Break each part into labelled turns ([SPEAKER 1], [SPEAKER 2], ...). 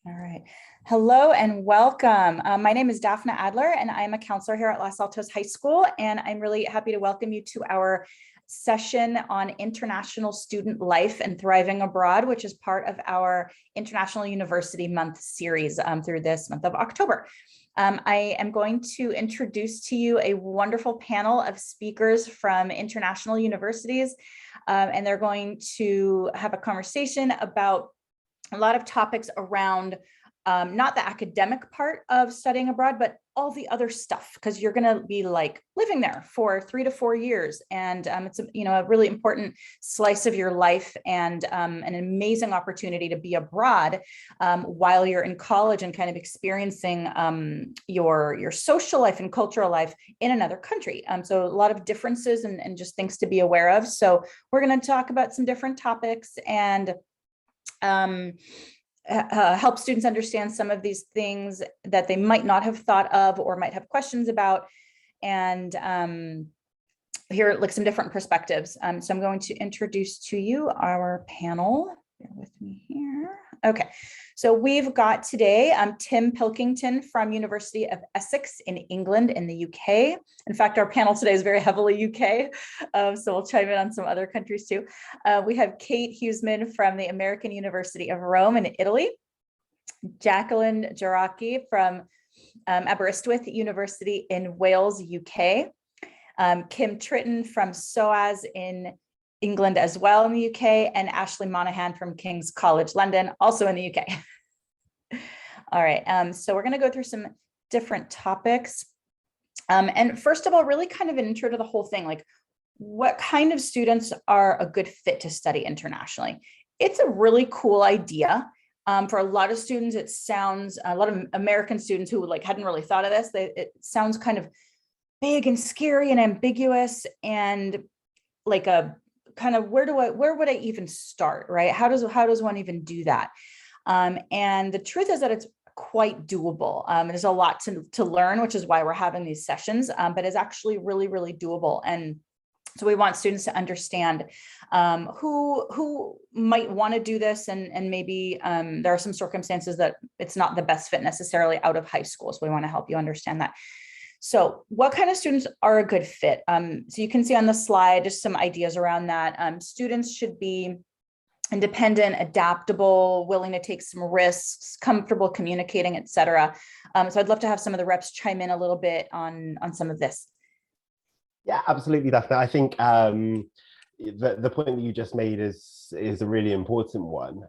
[SPEAKER 1] All right. Hello and welcome. My name is Daphne Adler and I'm a counselor here at Los Altos High School. And I'm really happy to welcome you to our session on international student life and thriving abroad, which is part of our International University Month series through this month of October. I am going to introduce to you a wonderful panel of speakers from international universities, and they're going to have a conversation about a lot of topics around not the academic part of studying abroad, but all the other stuff, because you're going to be like living there for 3 to 4 years. And it's a really important slice of your life and an amazing opportunity to be abroad while you're in college and kind of experiencing your social life and cultural life in another country. So a lot of differences and just things to be aware of. So we're going to talk about some different topics and help students understand some of these things that they might not have thought of or might have questions about, and hear like some different perspectives. So I'm going to introduce to you our panel. Bear with me here. Okay, so we've got today Tim Pilkington from University of Essex in England in the UK. In fact, our panel today is very heavily UK, so we'll chime in on some other countries too. We have Kate Huseman from the American University of Rome in Italy, Jacqueline Jaraki from Aberystwyth University in Wales, UK, Kim Tritton from SOAS in England as well in the UK, and Ashley Monaghan from King's College London, also in the UK. All right, so we're going to go through some different topics. And first of all, really kind of an intro to the whole thing, like what kind of students are a good fit to study internationally? It's a really cool idea. For a lot of students, it sounds, a lot of American students who like hadn't really thought of this, it sounds kind of big and scary and ambiguous and like a kind of where would I even start, right? How does one even do that? And the truth is that it's quite doable. There's a lot to learn, which is why we're having these sessions, but it's actually really, really doable. And so we want students to understand who might want to do this, and maybe there are some circumstances that it's not the best fit necessarily out of high school. So we want to help you understand that. So what kind of students are a good fit? So you can see on the slide just some ideas around that. Students should be independent, adaptable, willing to take some risks, comfortable communicating, etc. So I'd love to have some of the reps chime in a little bit on some of this.
[SPEAKER 2] Yeah, absolutely, Daphne. I think the point that you just made is a really important one.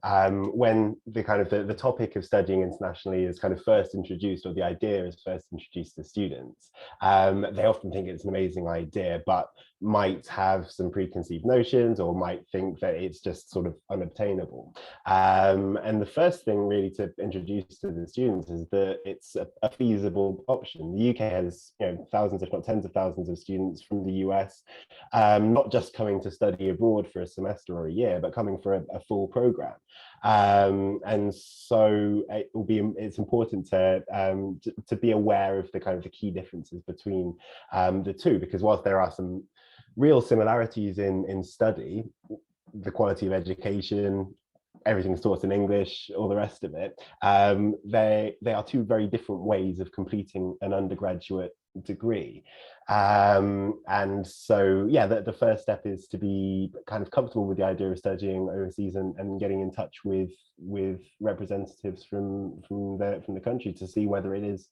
[SPEAKER 2] When the topic of studying internationally is kind of first introduced, or the idea is first introduced to students, they often think it's an amazing idea, but might have some preconceived notions or might think that it's just sort of unobtainable. And the first thing really to introduce to the students is that it's a feasible option. The UK has thousands, if not tens of thousands of students from the US, not just coming to study abroad for a semester or a year, but coming for a full program. And so it's important to be aware of the key differences between the two, because whilst there are some real similarities in study, the quality of education, everything's taught in English, all the rest of it, they are two very different ways of completing an undergraduate degree. And so, yeah, the first step is to be kind of comfortable with the idea of studying overseas and getting in touch with representatives from the country to see whether it is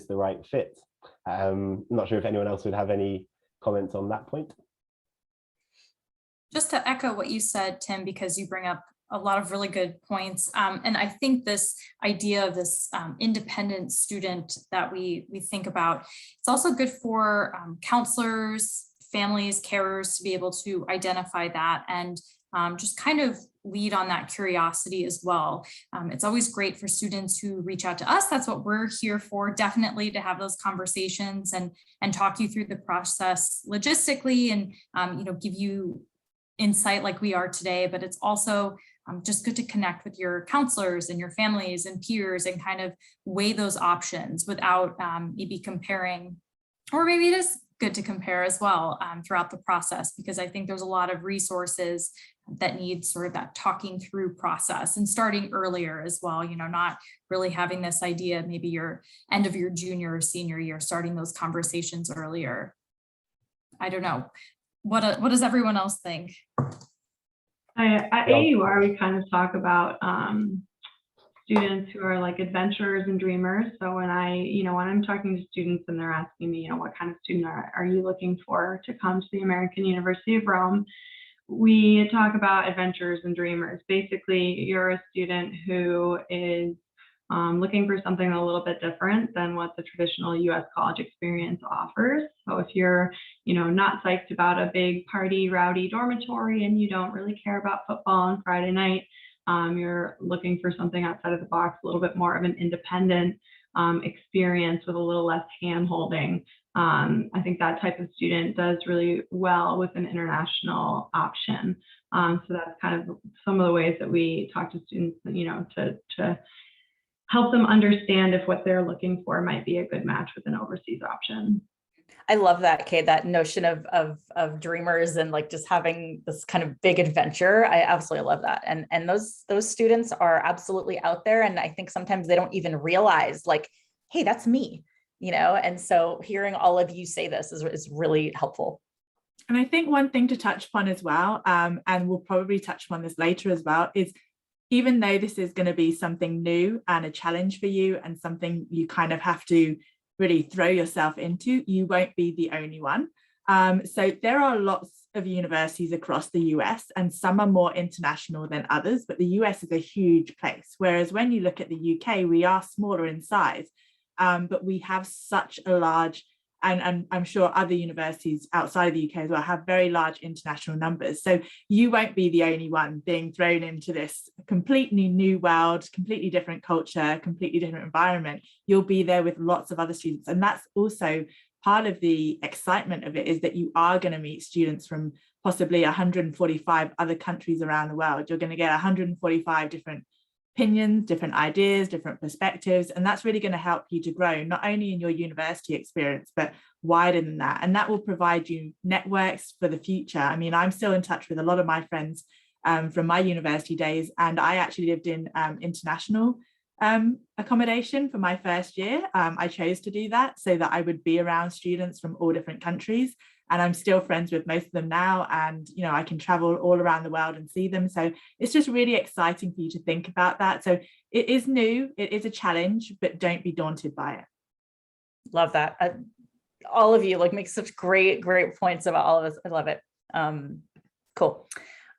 [SPEAKER 2] the right fit. I'm not sure if anyone else would have any comments on that point.
[SPEAKER 3] Just to echo what you said, Tim, because you bring up a lot of really good points. And I think this idea of this independent student that we think about, it's also good for counselors, families, carers to be able to identify that and just kind of lead on that curiosity as well. It's always great for students who reach out to us. That's what we're here for, definitely, to have those conversations and talk you through the process logistically and give you insight like we are today. But it's also just good to connect with your counselors and your families and peers and kind of weigh those options without maybe comparing, or maybe just good to compare as well throughout the process, because I think there's a lot of resources that need sort of that talking through process and starting earlier as well, not really having this idea, maybe your end of your junior or senior year, starting those conversations earlier. I don't know. What does everyone else think?
[SPEAKER 4] At AUR, we kind of talk about students who are like adventurers and dreamers. So when I'm talking to students and they're asking me, what kind of student are you looking for to come to the American University of Rome? We talk about adventurers and dreamers. Basically, you're a student who is looking for something a little bit different than what the traditional U.S. college experience offers. So if you're, not psyched about a big party, rowdy dormitory and you don't really care about football on Friday night, you're looking for something outside of the box, a little bit more of an independent experience with a little less hand-holding. I think that type of student does really well with an international option. So that's kind of some of the ways that we talk to students, to help them understand if what they're looking for might be a good match with an overseas option.
[SPEAKER 1] I love that, Kay, that notion of dreamers and like just having this kind of big adventure. I absolutely love that. And those students are absolutely out there. And I think sometimes they don't even realize like, hey, that's me, and so hearing all of you say this is really helpful.
[SPEAKER 5] And I think one thing to touch upon as well, and we'll probably touch upon this later as well, is even though this is going to be something new and a challenge for you and something you kind of have to really throw yourself into, you won't be the only one. So there are lots of universities across the US, and some are more international than others, but the US is a huge place. Whereas when you look at the UK, we are smaller in size, but we have such a large, and I'm sure other universities outside of the UK as well have very large international numbers. So you won't be the only one being thrown into this completely new world, completely different culture, completely different environment. You'll be there with lots of other students. And that's also part of the excitement of it, is that you are going to meet students from possibly 145 other countries around the world. You're going to get 145 different opinions, different ideas, different perspectives, and that's really going to help you to grow, not only in your university experience, but wider than that. And that will provide you networks for the future. I mean, I'm still in touch with a lot of my friends from my university days, and I actually lived in international accommodation for my first year. I chose to do that so that I would be around students from all different countries. And I'm still friends with most of them now. And, I can travel all around the world and see them. So it's just really exciting for you to think about that. So it is new, it is a challenge, but don't be daunted by it.
[SPEAKER 1] Love that. All of you make such great points about all of this. I love it. Cool.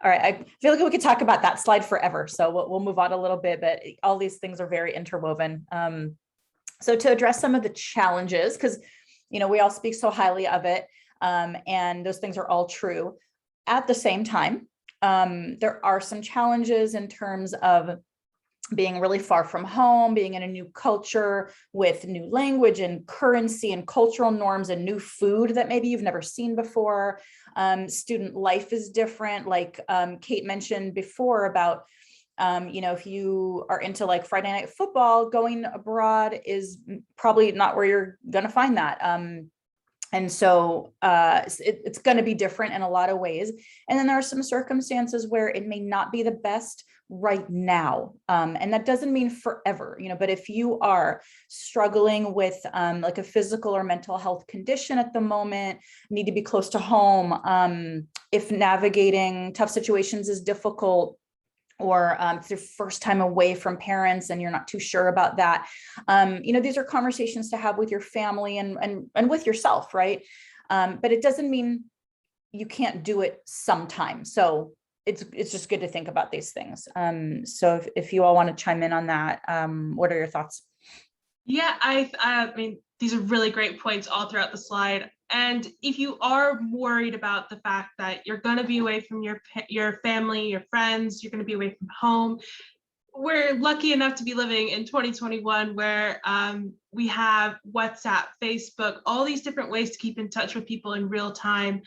[SPEAKER 1] All right. I feel like we could talk about that slide forever. So we'll move on a little bit, but all these things are very interwoven. So to address some of the challenges, because, we all speak so highly of it. And those things are all true. At the same time, there are some challenges in terms of being really far from home, being in a new culture with new language and currency and cultural norms and new food that maybe you've never seen before. Student life is different. Like Kate mentioned before about, if you are into Friday night football, going abroad is probably not where you're going to find that. And so it's going to be different in a lot of ways. And then there are some circumstances where it may not be the best right now. And that doesn't mean forever, but if you are struggling with a physical or mental health condition at the moment, need to be close to home, if navigating tough situations is difficult, or it's your first time away from parents and you're not too sure about that. These are conversations to have with your family and with yourself, right? But it doesn't mean you can't do it sometime. So it's just good to think about these things. So if you all want to chime in on that, what are your thoughts?
[SPEAKER 6] Yeah, I mean, these are really great points all throughout the slide. And if you are worried about the fact that you're going to be away from your family, your friends, you're going to be away from home, we're lucky enough to be living in 2021 where We have WhatsApp, Facebook, all these different ways to keep in touch with people in real time.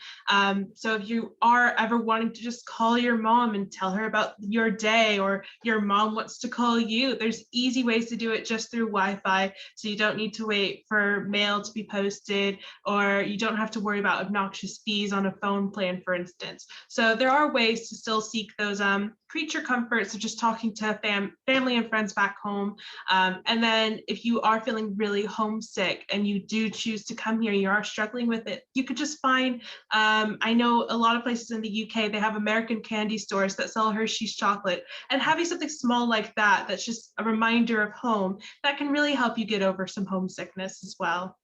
[SPEAKER 6] So if you are ever wanting to just call your mom and tell her about your day, or your mom wants to call you, there's easy ways to do it just through Wi-Fi. So you don't need to wait for mail to be posted, or you don't have to worry about obnoxious fees on a phone plan, for instance. So there are ways to still seek those creature comforts of just talking to family and friends back home. And then if you are feeling really homesick and you do choose to come here, you are struggling with it, you could just find, I know a lot of places in the UK, they have American candy stores that sell Hershey's chocolate, and having something small like that, that's just a reminder of home, that can really help you get over some homesickness as well.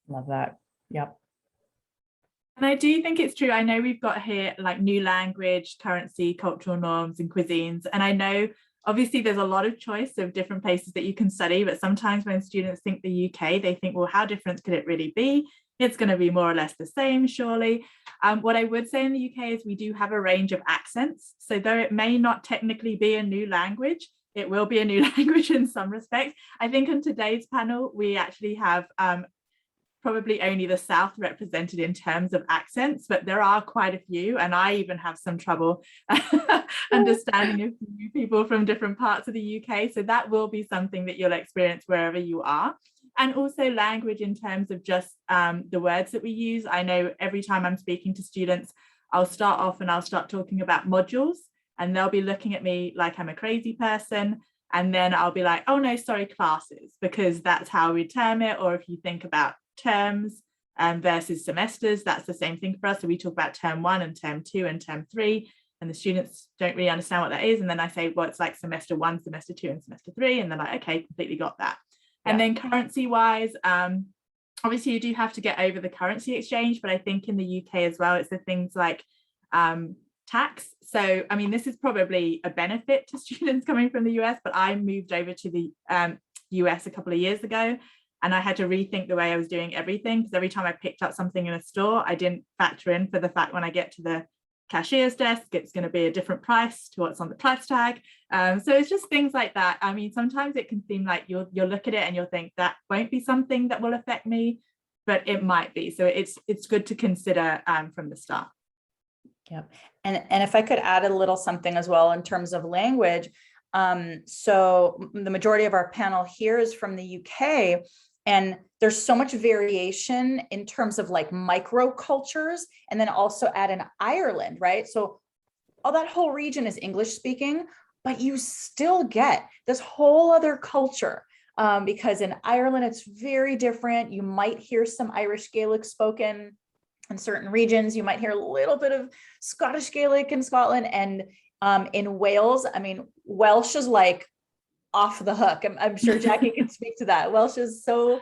[SPEAKER 1] Love that. Yep.
[SPEAKER 5] And I do think it's true. I know we've got here like new language, currency, cultural norms and cuisines. And I know obviously there's a lot of choice of different places that you can study, but sometimes when students think the UK, they think, well, how different could it really be? It's going to be more or less the same, surely. What I would say in the UK is we do have a range of accents. So though it may not technically be a new language, it will be a new language in some respects. I think on today's panel, we actually have probably only the South represented in terms of accents, but there are quite a few, and I even have some trouble understanding a few people from different parts of the UK. So that will be something that you'll experience wherever you are. And also language in terms of just the words that we use. I know every time I'm speaking to students, I'll start off and I'll start talking about modules, and they'll be looking at me like I'm a crazy person. And then I'll be like, oh no, sorry, classes, because that's how we term it. Or if you think about terms versus semesters, that's the same thing for us. So we talk about term 1 and term 2 and term 3, and the students don't really understand what that is. And then I say, well, it's like semester 1, semester 2 and semester 3, and they're like, okay, completely got that. Yeah. And then currency wise, obviously you do have to get over the currency exchange, but I think in the UK as well, it's the things like tax. So I mean, this is probably a benefit to students coming from the US, but I moved over to the US a couple of years ago, and I had to rethink the way I was doing everything, because every time I picked up something in a store, I didn't factor in for the fact when I get to the cashier's desk, it's going to be a different price to what's on the price tag. So it's just things like that. I mean, sometimes it can seem like you'll look at it and you'll think that won't be something that will affect me, but it might be. So it's good to consider from the start.
[SPEAKER 1] Yep. And if I could add a little something as well in terms of language. So the majority of our panel here is from the UK, and there's so much variation in terms of like micro cultures, and then also add in Ireland, right? So all that whole region is English speaking, but you still get this whole other culture, because in Ireland, it's very different. You might hear some Irish Gaelic spoken in certain regions. You might hear a little bit of Scottish Gaelic in Scotland, and in Wales, I mean, Welsh is like off the hook. I'm sure Jackie can speak to that. Welsh is so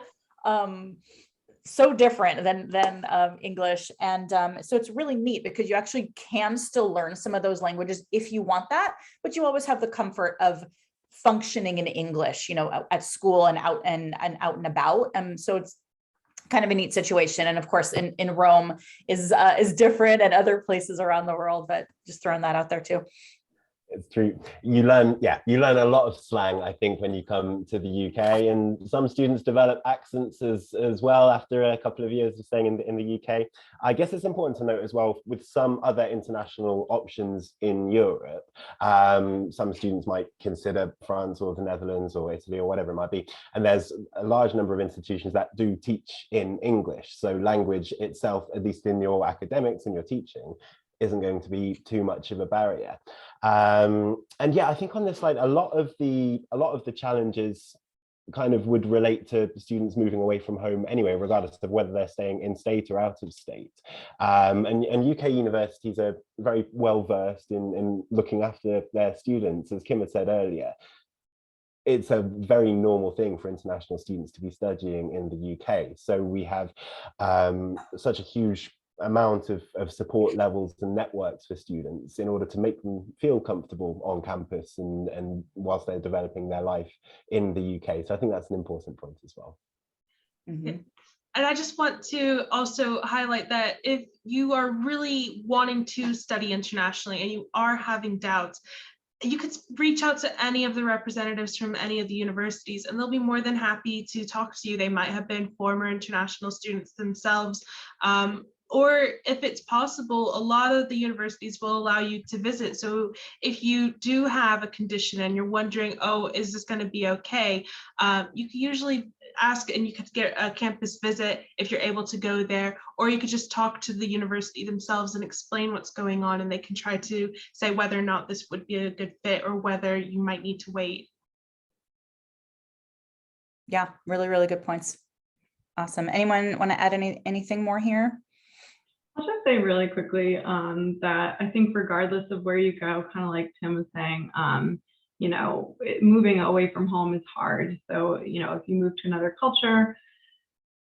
[SPEAKER 1] different than English, and so it's really neat because you actually can still learn some of those languages if you want that, but you always have the comfort of functioning in English, you know, at school and out and about. So it's kind of a neat situation. And of course, in Rome is different, and other places around the world, but just throwing that out there too.
[SPEAKER 2] It's true. You learn a lot of slang, I think, when you come to the UK, and some students develop accents as well after a couple of years of staying in the UK. I guess it's important to note as well, with some other international options in Europe, some students might consider France or the Netherlands or Italy or whatever it might be, and there's a large number of institutions that do teach in English. So language itself, at least in your academics and your teaching, isn't going to be too much of a barrier. And yeah, I think on this slide, a lot of the challenges kind of would relate to students moving away from home anyway, regardless of whether they're staying in state or out of state. And UK universities are very well versed in looking after their students. As Kim had said earlier, it's a very normal thing for international students to be studying in the UK. So we have such a huge amount of support levels and networks for students in order to make them feel comfortable on campus and whilst they're developing their life in the UK. So I think that's an important point as well.
[SPEAKER 6] Mm-hmm. And I just want to also highlight that if you are really wanting to study internationally and you are having doubts, you could reach out to any of the representatives from any of the universities, and they'll be more than happy to talk to you. They might have been former international students themselves. Or if it's possible, a lot of the universities will allow you to visit. So if you do have a condition and you're wondering, oh, is this going to be okay? You can usually ask and you could get a campus visit if you're able to go there, or you could just talk to the university themselves and explain what's going on, and they can try to say whether or not this would be a good fit or whether you might need to wait.
[SPEAKER 1] Yeah, really, really good points. Awesome. Anyone want to add anything more here?
[SPEAKER 4] I'll just say really quickly that I think regardless of where you go, kind of like Tim was saying, you know, moving away from home is hard. So, you know, if you move to another culture,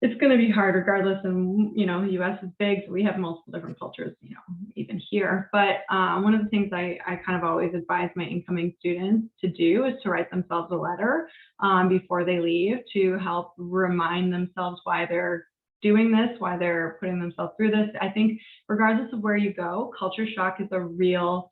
[SPEAKER 4] it's going to be hard regardless. And, you know, the US is big, so we have multiple different cultures, you know, even here. But one of the things I kind of always advise my incoming students to do is to write themselves a letter before they leave, to help remind themselves why they're doing this, why they're putting themselves through this. I think regardless of where you go, culture shock is a real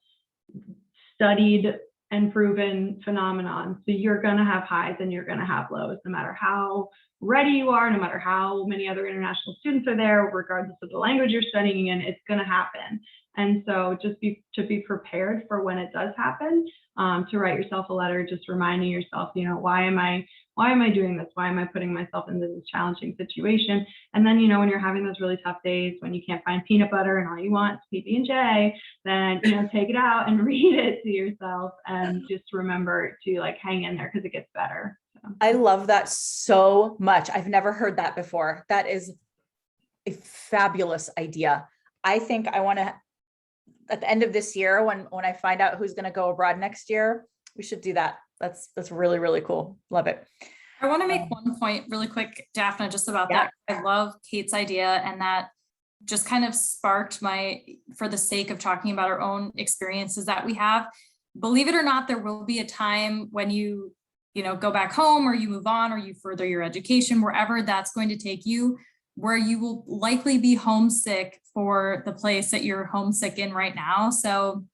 [SPEAKER 4] studied and proven phenomenon. So you're going to have highs and you're going to have lows, no matter how ready you are, no matter how many other international students are there, regardless of the language you're studying in, it's going to happen. And so just to be prepared for when it does happen, to write yourself a letter, just reminding yourself, you know, why am I doing this? Why am I putting myself into this challenging situation? And then, you know, when you're having those really tough days, when you can't find peanut butter and all you want is PB&J, then, you know, take it out and read it to yourself, and just remember to like hang in there, because it gets better. So.
[SPEAKER 1] I love that so much. I've never heard that before. That is a fabulous idea. I think I want to, at the end of this year, when I find out who's going to go abroad next year, we should do that. That's really, really cool. Love it.
[SPEAKER 3] I want to make one point really quick, Daphne, just about that. I love Kate's idea, and that just kind of sparked for the sake of talking about our own experiences that we have. Believe it or not, there will be a time when you go back home, or you move on, or you further your education, wherever that's going to take you, where you will likely be homesick for the place that you're homesick in right now. So,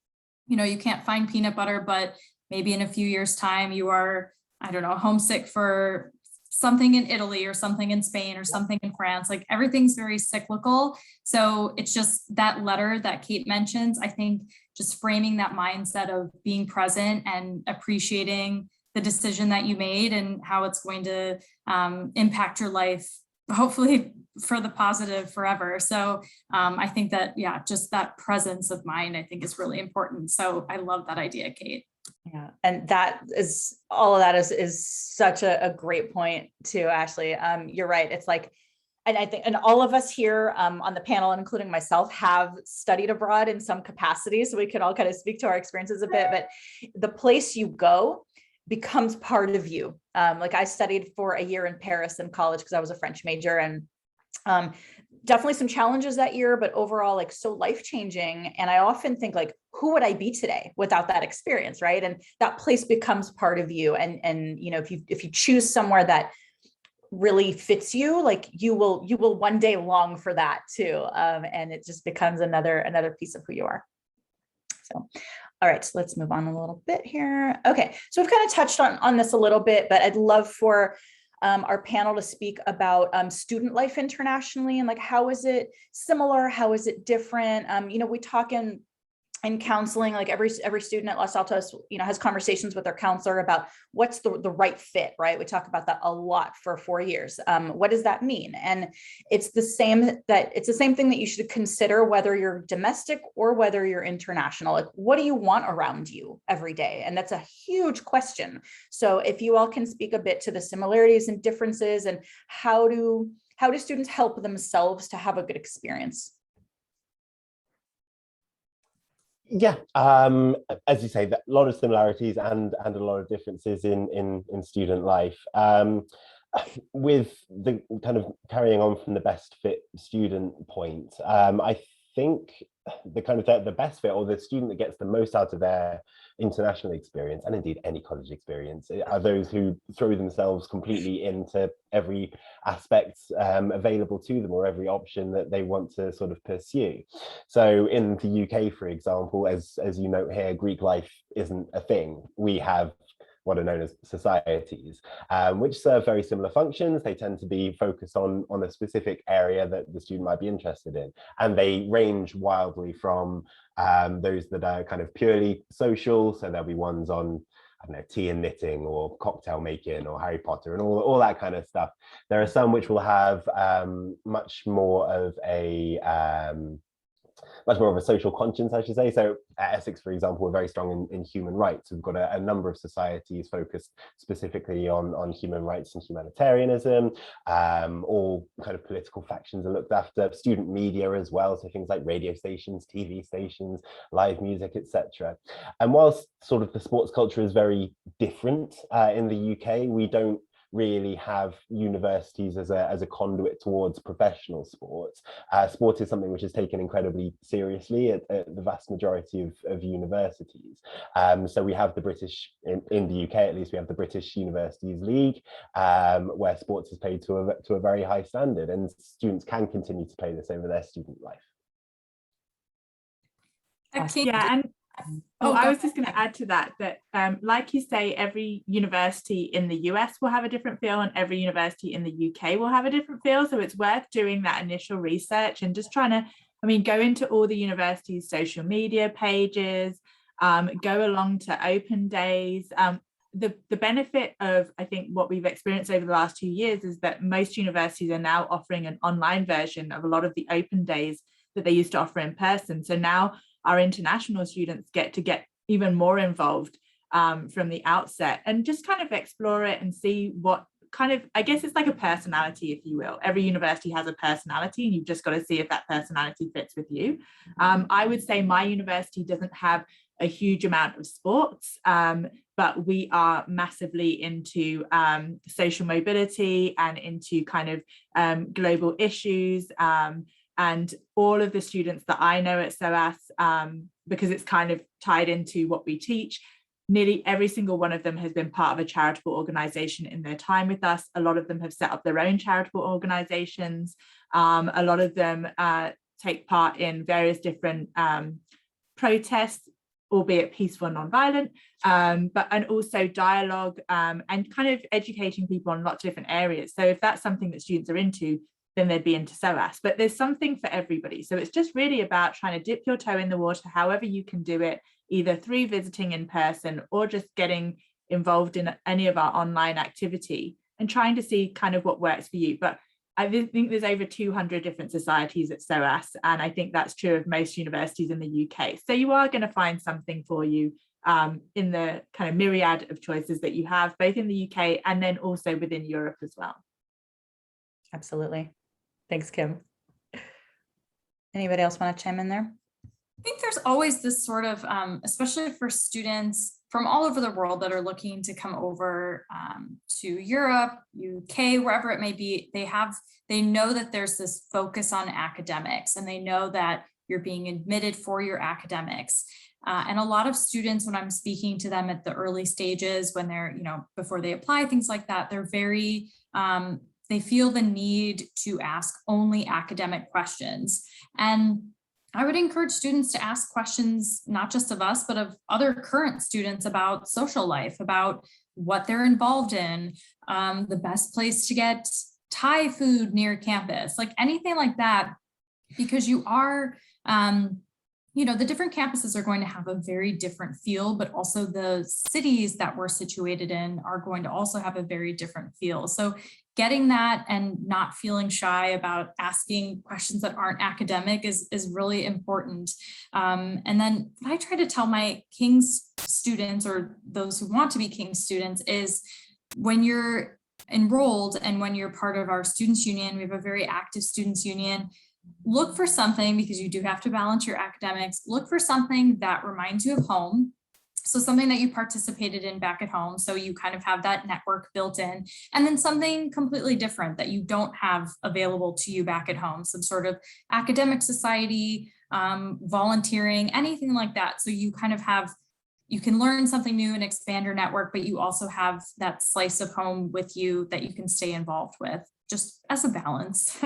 [SPEAKER 3] you know, you can't find peanut butter, but maybe in a few years' time, you are, I don't know, homesick for something in Italy or something in Spain or something in France. Like, everything's very cyclical. So it's just that letter that Kate mentions, I think just framing that mindset of being present and appreciating the decision that you made and how it's going to impact your life, hopefully for the positive forever. So I think that, yeah, just that presence of mind, I think, is really important. So I love that idea, Kate.
[SPEAKER 1] Yeah. And that is, all of that is such a great point too, Ashley. You're right. It's like, and I think, and all of us here on the panel, including myself, have studied abroad in some capacity. So we could all kind of speak to our experiences a bit, but the place you go becomes part of you. Like, I studied for a year in Paris in college because I was a French major, and definitely some challenges that year, but overall, like, so life-changing. And I often think, like, who would I be today without that experience, right? And that place becomes part of you. And you know, if you choose somewhere that really fits you, like, you will one day long for that too. And it just becomes another piece of who you are. So, all right, so let's move on a little bit here. Okay, so we've kind of touched on this a little bit, but I'd love for our panel to speak about student life internationally, and like, how is it similar? How is it different? You know, we talk in counseling, like every student at Los Altos, you know, has conversations with their counselor about what's the right fit, right? We talk about that a lot for 4 years. What does that mean? And it's the same thing that you should consider whether you're domestic or whether you're international. Like, what do you want around you every day? And that's a huge question. So if you all can speak a bit to the similarities and differences, and how do students help themselves to have a good experience?
[SPEAKER 2] Yeah, as you say, a lot of similarities and a lot of differences in student life. With the kind of carrying on from the best fit student point, I think the best fit, or the student that gets the most out of their international experience, and indeed any college experience, are those who throw themselves completely into every aspect available to them, or every option that they want to sort of pursue. So in the UK, for example, as you note here, Greek life isn't a thing. We have what are known as societies, which serve very similar functions. They tend to be focused on a specific area that the student might be interested in. And they range wildly from those that are kind of purely social. So there'll be ones on, I don't know, tea and knitting, or cocktail making, or Harry Potter, and all that kind of stuff. There are some which will have much more of a social conscience, I should say. So at Essex, for example, we're very strong in human rights. We've got a number of societies focused specifically on human rights and humanitarianism. All kind of political factions are looked after. Student media as well, so things like radio stations, TV stations, live music, etc. And whilst sort of the sports culture is very different in the UK, we don't really have universities as a conduit towards professional sports. Sport is something which is taken incredibly seriously at the vast majority of universities. So we have the British, in the UK at least, we have the British Universities League, where sports is paid to a very high standard, and students can continue to play this over their student life.
[SPEAKER 5] Yeah, and I was just going to add to that, like you say, every university in the US will have a different feel, and every university in the UK will have a different feel. So it's worth doing that initial research and just trying to, go into all the universities' social media pages, go along to open days. The benefit of, I think, what we've experienced over the last 2 years is that most universities are now offering an online version of a lot of the open days that they used to offer in person. So now our international students get even more involved from the outset, and just kind of explore it and see what kind of, I guess it's like a personality, if you will. Every university has a personality, and you've just got to see if that personality fits with you. I would say my university doesn't have a huge amount of sports, but we are massively into social mobility and into kind of global issues. And all of the students that I know at SOAS, because it's kind of tied into what we teach, nearly every single one of them has been part of a charitable organization in their time with us. A lot of them have set up their own charitable organizations. A lot of them take part in various different protests, albeit peaceful and non-violent, and also dialogue and kind of educating people on lots of different areas. So if that's something that students are into, then they'd be into SOAS. But there's something for everybody. So it's just really about trying to dip your toe in the water, however you can do it, either through visiting in person or just getting involved in any of our online activity and trying to see kind of what works for you. But I think there's over 200 different societies at SOAS, and I think that's true of most universities in the UK. So you are going to find something for you in the kind of myriad of choices that you have, both in the UK and then also within Europe as well.
[SPEAKER 1] Absolutely. Thanks, Kim. Anybody else want to chime in there?
[SPEAKER 3] I think there's always this sort of, especially for students from all over the world that are looking to come over to Europe, UK, wherever it may be, they know that there's this focus on academics, and they know that you're being admitted for your academics. And a lot of students, when I'm speaking to them at the early stages, when they're, before they apply, things like that, they're very, they feel the need to ask only academic questions. And I would encourage students to ask questions, not just of us, but of other current students about social life, about what they're involved in, the best place to get Thai food near campus, like anything like that, because you are, the different campuses are going to have a very different feel, but also the cities that we're situated in are going to also have a very different feel. So getting that and not feeling shy about asking questions that aren't academic is really important. And then what I try to tell my King's students, or those who want to be King's students, is when you're enrolled and when you're part of our students union, we have a very active students union, look for something, because you do have to balance your academics, look for something that reminds you of home. So something that you participated in back at home, so you kind of have that network built in, and then something completely different that you don't have available to you back at home, some sort of academic society, volunteering, anything like that. So you kind of have, you can learn something new and expand your network, but you also have that slice of home with you that you can stay involved with, just as a balance.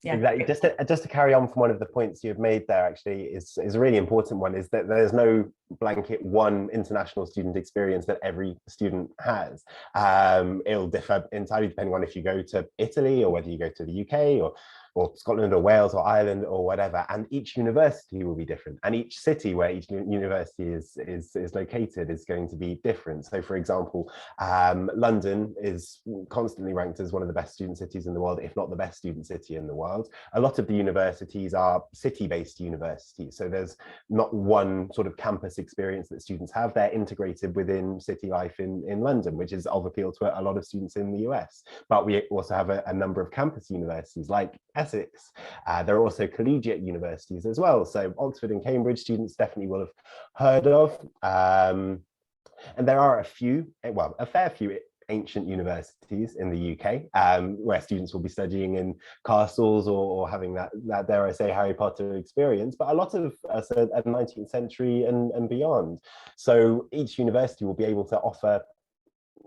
[SPEAKER 1] Yeah.
[SPEAKER 2] Exactly. Just to carry on from one of the points you've made there, actually, is a really important one, is that there's no blanket one international student experience that every student has. It'll differ entirely depending on if you go to Italy or whether you go to the UK or Scotland or Wales or Ireland or whatever, and each university will be different, and each city where each university is located is going to be different. So, for example, London is constantly ranked as one of the best student cities in the world, if not the best student city in the world. A lot of the universities are city-based universities, so there's not one sort of campus experience that students have. They're integrated within city life in London, which is of appeal to a lot of students in the US. But we also have a number of campus universities like Essex. There are also collegiate universities as well. So Oxford and Cambridge students definitely will have heard of. And there are a fair few ancient universities in the UK where students will be studying in castles or having that, dare I say, Harry Potter experience, but a lot of us are at the 19th century and beyond. So each university will be able to offer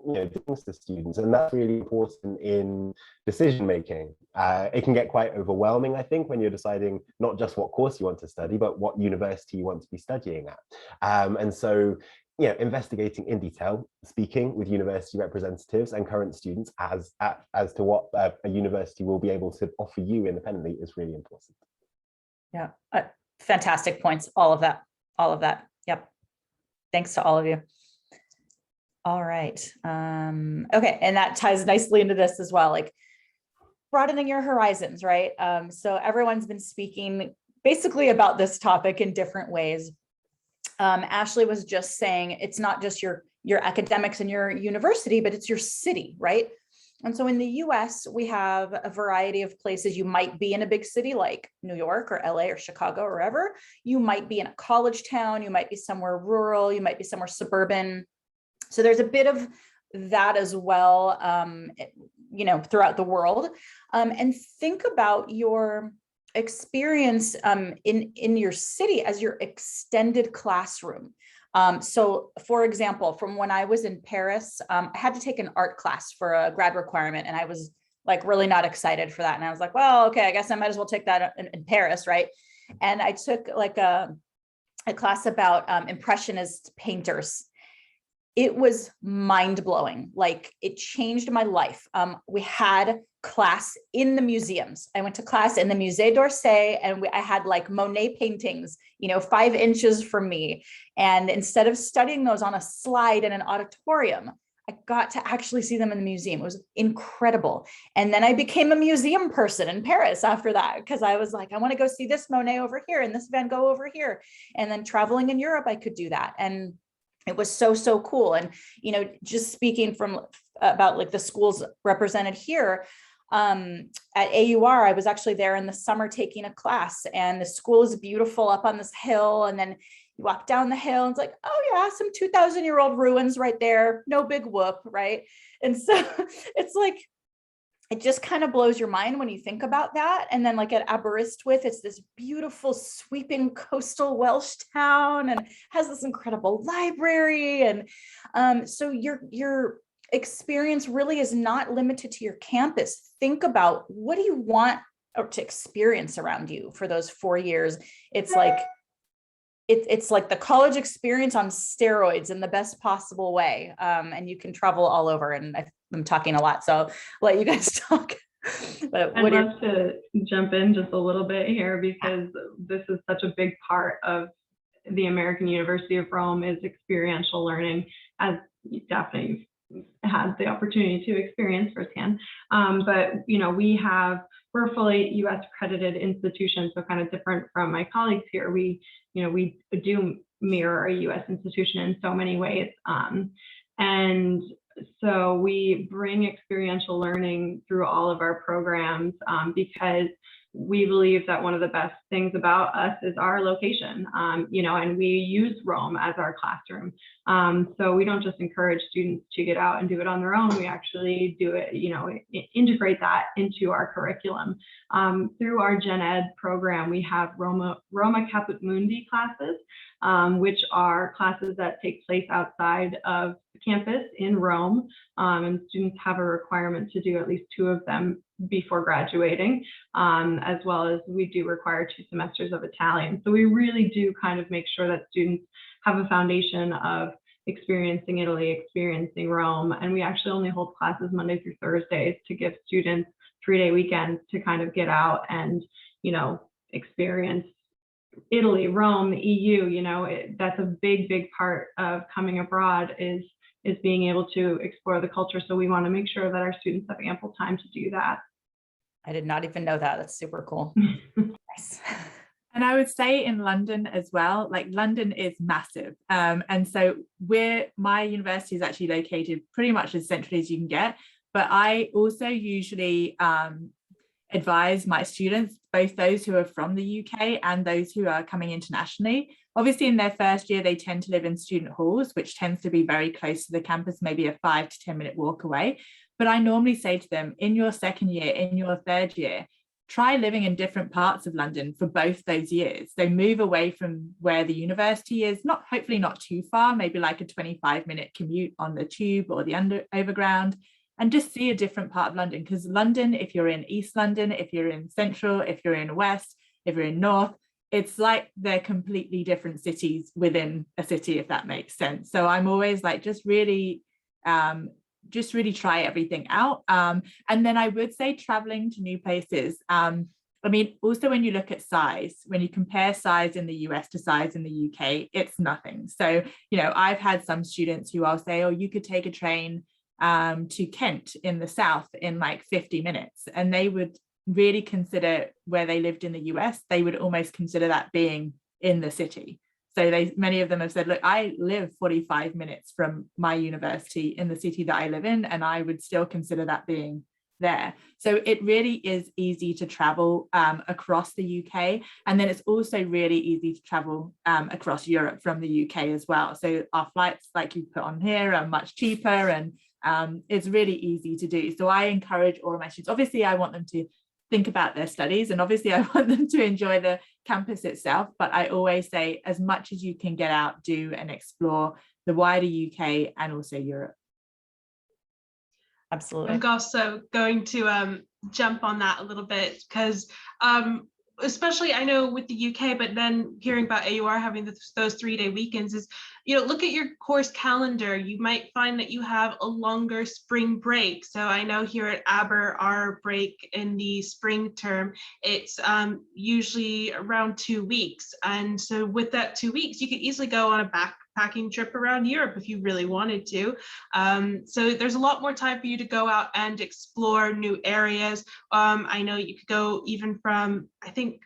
[SPEAKER 2] things to students, and that's really important in decision making. It can get quite overwhelming, I think, when you're deciding not just what course you want to study, but what university you want to be studying at. And so investigating in detail, speaking with university representatives and current students as to what a university will be able to offer you independently is really important.
[SPEAKER 1] Yeah, fantastic points, all of that. Yep. Thanks to all of you. All right. Okay. And that ties nicely into this as well, like broadening your horizons, right? So everyone's been speaking basically about this topic in different ways. Ashley was just saying it's not just your academics and your university, but it's your city, right? And so in the US, we have a variety of places. You might be in a big city like New York or LA or Chicago or wherever. You might be in a college town. You might be somewhere rural. You might be somewhere suburban. So there's a bit of that as well, throughout the world. And think about your experience in your city as your extended classroom. So for example, from when I was in Paris, I had to take an art class for a grad requirement, and I was like really not excited for that. And I was like, well, okay, I guess I might as well take that in Paris, right? And I took like a class about impressionist painters. It was mind-blowing. Like, it changed my life. We had class in the museums. I went to class in the Musée d'Orsay, and I had like Monet paintings, 5 inches from me. And instead of studying those on a slide in an auditorium, I got to actually see them in the museum. It was incredible. And then I became a museum person in Paris after that, because I was like, I want to go see this Monet over here and this Van Gogh over here. And then traveling in Europe, I could do that. And it was so cool. And, just speaking about like the schools represented here, at AUR, I was actually there in the summer taking a class, and the school is beautiful up on this hill. And then you walk down the hill and it's like, oh yeah, some 2,000-year-old ruins right there. No big whoop, right? And so it's like, it just kind of blows your mind when you think about that. And then like at Aberystwyth, it's this beautiful sweeping coastal Welsh town and has this incredible library. And so your experience really is not limited to your campus. Think about, what do you want to experience around you for those 4 years? It's like the college experience on steroids in the best possible way. And you can travel all over. And I'm talking a lot, so I'll let you guys talk. But
[SPEAKER 4] I'd love to jump in just a little bit here, because this is such a big part of the American University of Rome is experiential learning, as you definitely had the opportunity to experience firsthand. But we're a fully US accredited institution, so kind of different from my colleagues here. We do mirror a US institution in so many ways. And so we bring experiential learning through all of our programs, because we believe that one of the best things about us is our location, you know, and we use Rome as our classroom. So we don't just encourage students to get out and do it on their own. We actually do it, you know, integrate that into our curriculum. Through our Gen Ed program, we have Roma Caput Mundi classes, which are classes that take place outside of campus in Rome, and students have a requirement to do at least 2 of them before graduating, as well as we do require 2 semesters of Italian. So we really do kind of make sure that students have a foundation of experiencing Italy, experiencing Rome, and we actually only hold classes Monday through Thursdays to give students 3-day weekends to kind of get out and, you know, experience Italy, Rome, EU. You know, that's a big part of coming abroad is being able to explore the culture. So we want to make sure that our students have ample time to do that.
[SPEAKER 1] I did not even know that. That's super cool. Nice.
[SPEAKER 5] And I would say in London as well, like London is massive. And so my university is actually located pretty much as centrally as you can get. But I also usually advise my students, both those who are from the UK and those who are coming internationally. Obviously, in their first year, they tend to live in student halls, which tends to be very close to the campus, maybe a 5 to 10 minute walk away. But I normally say to them, in your second year, in your third year, try living in different parts of London for both those years. So move away from where the university is, hopefully not too far, maybe like a 25-minute commute on the tube or the overground, and just see a different part of London. Because London, if you're in East London, if you're in Central, if you're in West, if you're in North, it's like they're completely different cities within a city, if that makes sense. So I'm always like, just really try everything out. And then I would say traveling to new places. I mean, also when you look at size, when you compare size in the US to size in the UK, it's nothing. So, you know, I've had some students who I'll say, oh, you could take a train to Kent in the south in like 50 minutes. And they would really consider where they lived in the US, they would almost consider that being in the city. So many of them have said, look, I live 45 minutes from my university in the city that I live in, and I would still consider that being there. So it really is easy to travel across the UK. And then it's also really easy to travel across Europe from the UK as well. So our flights, like you put on here, are much cheaper, and it's really easy to do. So I encourage all of my students, obviously I want them to think about their studies, and obviously I want them to enjoy the campus itself, but I always say, as much as you can get out, do and explore the wider UK and also Europe.
[SPEAKER 1] Absolutely.
[SPEAKER 6] I'm also going to jump on that a little bit, because especially I know with the UK, but then hearing about AUR having those 3-day weekends is, you know, look at your course calendar. You might find that you have a longer spring break. So I know here at Aber, our break in the spring term, it's usually around 2 weeks. And so with that 2 weeks, you could easily go on a backpacking trip around Europe if you really wanted to. So there's a lot more time for you to go out and explore new areas. I know you could go even from, I think,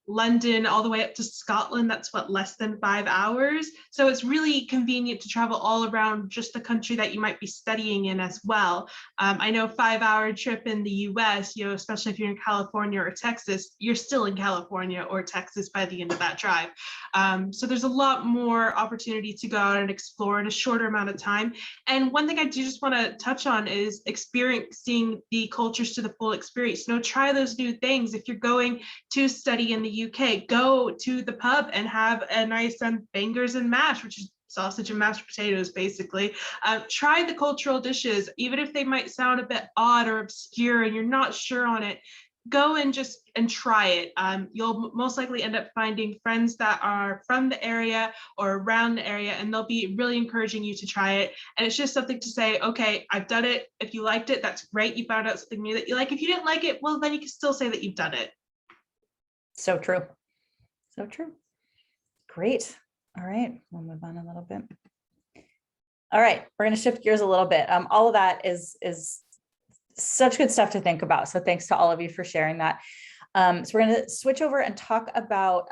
[SPEAKER 6] London all the way up to Scotland. That's what, less than 5 hours. So it's really convenient to travel all around just the country that you might be studying in as well. I know a 5-hour trip in the US, you know, especially if you're in California or Texas, you're still in California or Texas by the end of that drive. So there's a lot more opportunity to go out and explore in a shorter amount of time. And one thing I do just want to touch on is experiencing the cultures to the full experience. You know, try those new things. If you're going to study in the UK, go to the pub and have a nice bangers and mash, which is sausage and mashed potatoes, basically. Try the cultural dishes, even if they might sound a bit odd or obscure and you're not sure on it. Go and try it. You'll most likely end up finding friends that are from the area or around the area, and they'll be really encouraging you to try it. And it's just something to say, okay, I've done it. If you liked it, that's great. You found out something new that you like. If you didn't like it, well, then you can still say that you've done it.
[SPEAKER 1] So true. So true. Great. All right. We'll move on a little bit. All right. We're going to shift gears a little bit. All of that is such good stuff to think about. So thanks to all of you for sharing that. So we're going to switch over and talk about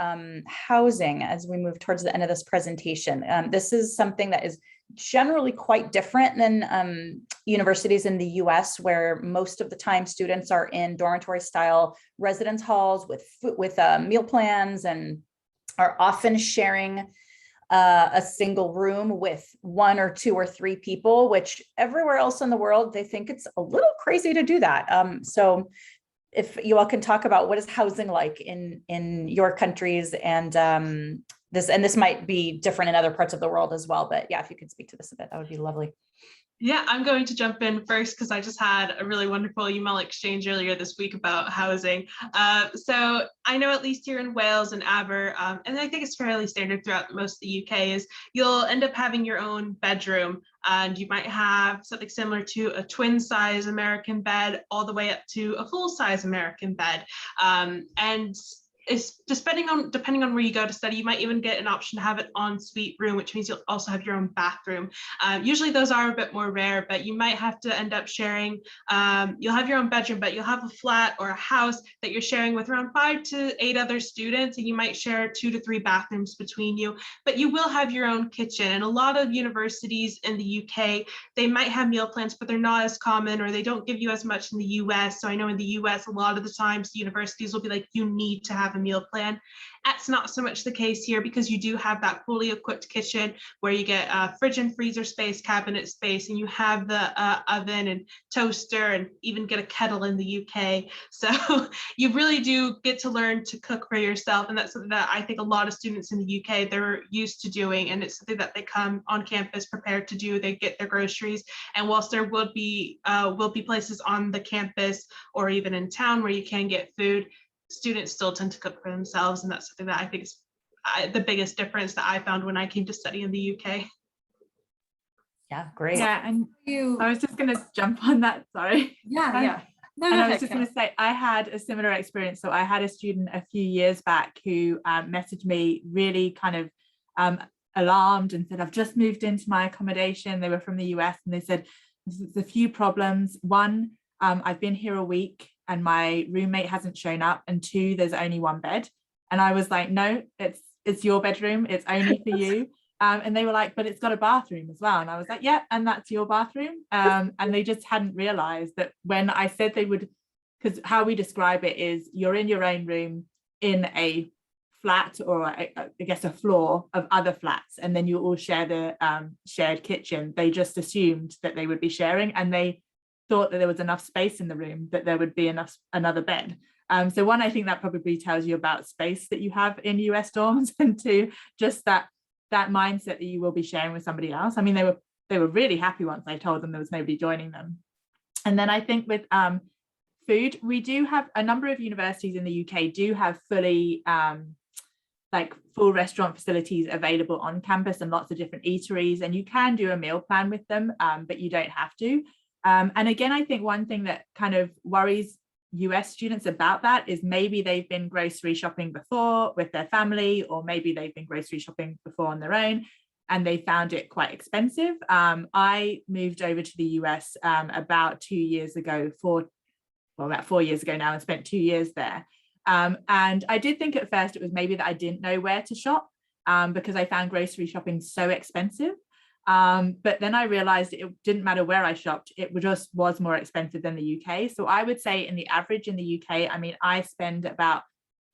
[SPEAKER 1] housing as we move towards the end of this presentation. This is something that is generally quite different than universities in the US, where most of the time students are in dormitory style residence halls with meal plans and are often sharing a single room with 1 or 2 or 3 people, which everywhere else in the world, they think it's a little crazy to do that. So if you all can talk about what is housing like in your countries, and this might be different in other parts of the world as well, but yeah, if you could speak to this a bit, that would be lovely.
[SPEAKER 6] Yeah, I'm going to jump in first because I just had a really wonderful email exchange earlier this week about housing. So I know at least here in Wales and Aber, and I think it's fairly standard throughout most of the UK, is you'll end up having your own bedroom, and you might have something similar to a twin size American bed all the way up to a full size American bed. And it's depending on where you go to study, you might even get an option to have an en-suite room, which means you'll also have your own bathroom. Usually those are a bit more rare, but you might have to end up sharing, you'll have your own bedroom, but you'll have a flat or a house that you're sharing with around 5 to 8 other students, and you might share 2 to 3 bathrooms between you, but you will have your own kitchen. And a lot of universities in the UK, they might have meal plans, but they're not as common, or they don't give you as much in the US. So I know in the US, a lot of the times the universities will be like, you need to have a meal plan. That's not so much the case here, because you do have that fully equipped kitchen where you get fridge and freezer space, cabinet space, and you have the oven and toaster, and even get a kettle in the UK. So you really do get to learn to cook for yourself, and that's something that I think a lot of students in the UK, they're used to doing, and it's something that they come on campus prepared to do. They get their groceries, and whilst there will be places on the campus or even in town where you can get food, students still tend to cook for themselves, and that's something that I think is the biggest difference that I found when I came to study in the UK.
[SPEAKER 1] Yeah, great.
[SPEAKER 5] Yeah, and I was just going to jump on that. Sorry.
[SPEAKER 3] Yeah. No,
[SPEAKER 5] and I was just going to say, I had a similar experience. So I had a student a few years back who messaged me really kind of alarmed and said, I've just moved into my accommodation. They were from the US, and they said, there's a few problems. 1, I've been here a week and my roommate hasn't shown up, and 2, there's only 1 bed. And I was like, no, it's your bedroom, it's only for you. And they were like, but it's got a bathroom as well. And I was like, yeah, and that's your bathroom. And they just hadn't realized that when I said they would, because how we describe it is you're in your own room in a flat, or I guess a floor of other flats, and then you all share the shared kitchen. They just assumed that they would be sharing, and they thought that there was enough space in the room that there would be another bed. So 1, I think that probably tells you about space that you have in US dorms, and 2, just that mindset that you will be sharing with somebody else. I mean, they were really happy once I told them there was nobody joining them. And then I think with food, we do have a number of universities in the UK do have fully like full restaurant facilities available on campus, and lots of different eateries, and you can do a meal plan with them, but you don't have to. And again, I think one thing that kind of worries US students about that is maybe they've been grocery shopping before with their family, or maybe they've been grocery shopping before on their own and they found it quite expensive. I moved over to the US about 2 years ago, about 4 years ago now, and spent 2 years there. And I did think at first it was maybe that I didn't know where to shop because I found grocery shopping so expensive. But then I realized it didn't matter where I shopped, it just was more expensive than the UK. So I would say in the average in the UK, I mean, I spend about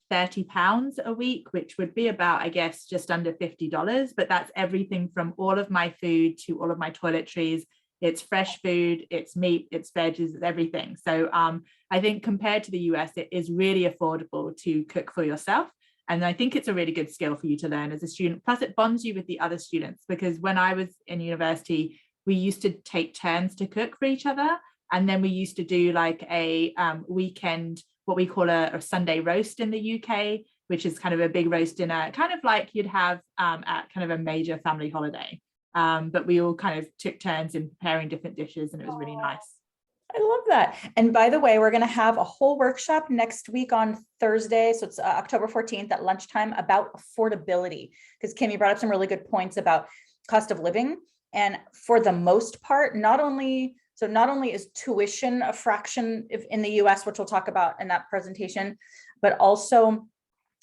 [SPEAKER 5] £30 a week, which would be about, I guess, just under $50. But that's everything from all of my food to all of my toiletries. It's fresh food, it's meat, it's veggies, it's everything. So I think compared to the US, it is really affordable to cook for yourself. And I think it's a really good skill for you to learn as a student. Plus it bonds you with the other students, because when I was in university, we used to take turns to cook for each other. And then we used to do like a weekend, what we call a Sunday roast in the UK, which is kind of a big roast dinner, kind of like you'd have at kind of a major family holiday. But we all kind of took turns in preparing different dishes, and it was really nice.
[SPEAKER 1] I love that. And by the way, we're going to have a whole workshop next week on Thursday. So it's October 14th at lunchtime about affordability. Because Kim, you brought up some really good points about cost of living. And for the most part, not only is tuition a fraction in the US, which we'll talk about in that presentation, but also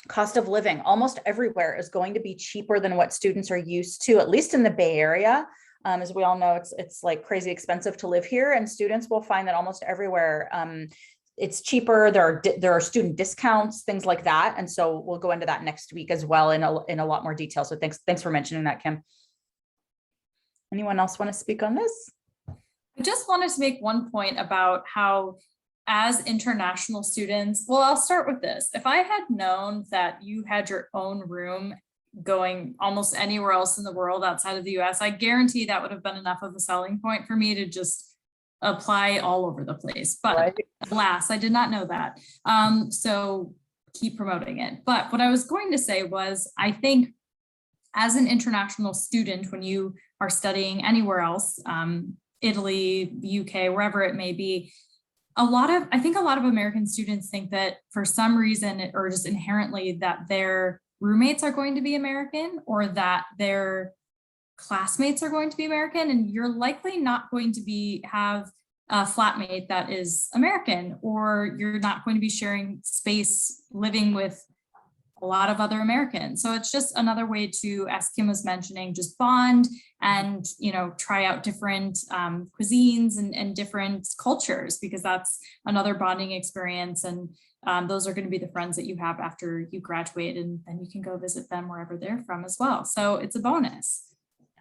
[SPEAKER 1] cost of living almost everywhere is going to be cheaper than what students are used to, at least in the Bay Area. As we all know, it's like crazy expensive to live here, and students will find that almost everywhere it's cheaper. There are student discounts, things like that. And so we'll go into that next week as well in a lot more detail. So thanks for mentioning that, Kim. Anyone else want to speak on this?
[SPEAKER 3] I just wanted to make one point about how, as international students, well, I'll start with this. If I had known that you had your own room going almost anywhere else in the world outside of the US, I guarantee that would have been enough of a selling point for me to just apply all over the place. But
[SPEAKER 1] Right.
[SPEAKER 3] alas, I did not know that. So keep promoting it. But what I was going to say was, I think as an international student, when you are studying anywhere else, Italy, UK, wherever it may be, I think a lot of American students think that for some reason, or just inherently, that their roommates are going to be American, or that their classmates are going to be American, and you're likely not going to have a flatmate that is American, or you're not going to be sharing space living with a lot of other Americans. So it's just another way to, as Kim was mentioning, just bond and, try out different cuisines and different cultures, because that's another bonding experience. And those are going to be the friends that you have after you graduate, and then you can go visit them wherever they're from as well. So it's a bonus.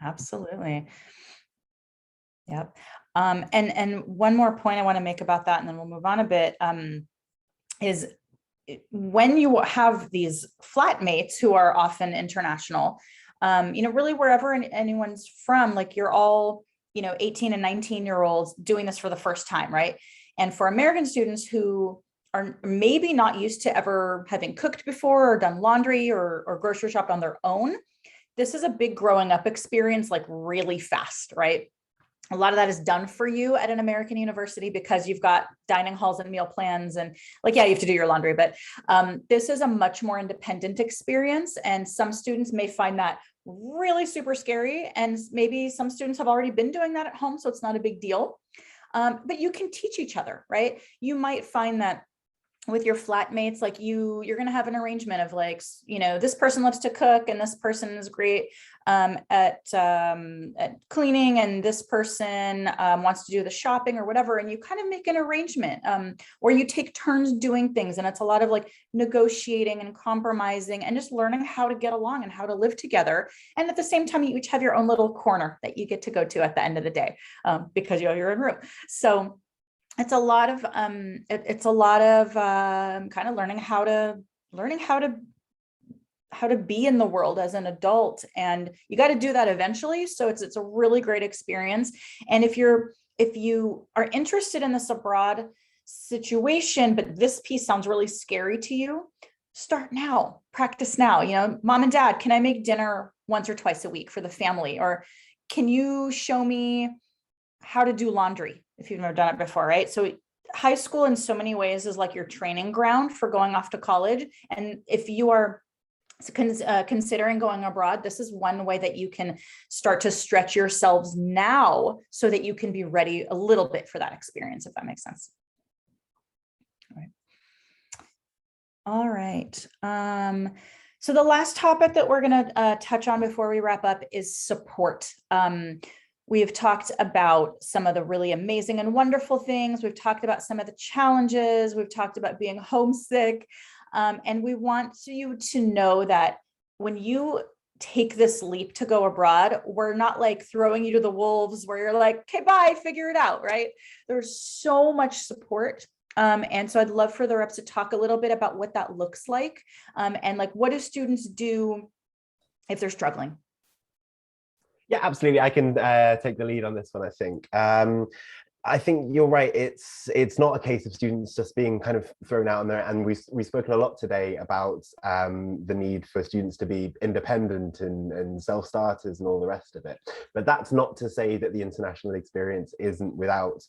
[SPEAKER 1] Absolutely. Yep. And one more point I want to make about that, and then we'll move on a bit, is when you have these flatmates who are often international, really wherever anyone's from, like you're all, 18 and 19-year-olds doing this for the first time, right? And for American students who are maybe not used to ever having cooked before or done laundry or grocery shopped on their own, this is a big growing up experience, like really fast, right? A lot of that is done for you at an American university because you've got dining halls and meal plans, and you have to do your laundry, but this is a much more independent experience. And some students may find that really super scary. And maybe some students have already been doing that at home, so it's not a big deal. But you can teach each other, right? You might find that with your flatmates, like you're going to have an arrangement of this person loves to cook, and this person is great at cleaning, and this person wants to do the shopping or whatever. And you kind of make an arrangement, or you take turns doing things. And it's a lot of negotiating and compromising and just learning how to get along and how to live together. And at the same time, you each have your own little corner that you get to go to at the end of the day, because you have your own room. So it's a lot of kind of learning how to be in the world as an adult, and you got to do that eventually. So it's a really great experience. And if you are interested in this abroad situation, but this piece sounds really scary to you, start now, practice now. Mom and dad, can I make dinner once or twice a week for the family? Or can you show me how to do laundry if you've never done it before, right? So high school in so many ways is like your training ground for going off to college. And if you are considering going abroad, this is one way that you can start to stretch yourselves now so that you can be ready a little bit for that experience, if that makes sense. All right. So the last topic that we're going to touch on before we wrap up is support. We've talked about some of the really amazing and wonderful things. We've talked about some of the challenges. We've talked about being homesick. And we want you to know that when you take this leap to go abroad, we're not throwing you to the wolves where you're like, okay, bye, figure it out, right? There's so much support. And so I'd love for the reps to talk a little bit about what that looks like, and what do students do if they're struggling?
[SPEAKER 2] Yeah, absolutely. I can take the lead on this one, I think. I think you're right. It's not a case of students just being kind of thrown out on there. And we've spoken a lot today about the need for students to be independent and self-starters and all the rest of it. But that's not to say that the international experience isn't without,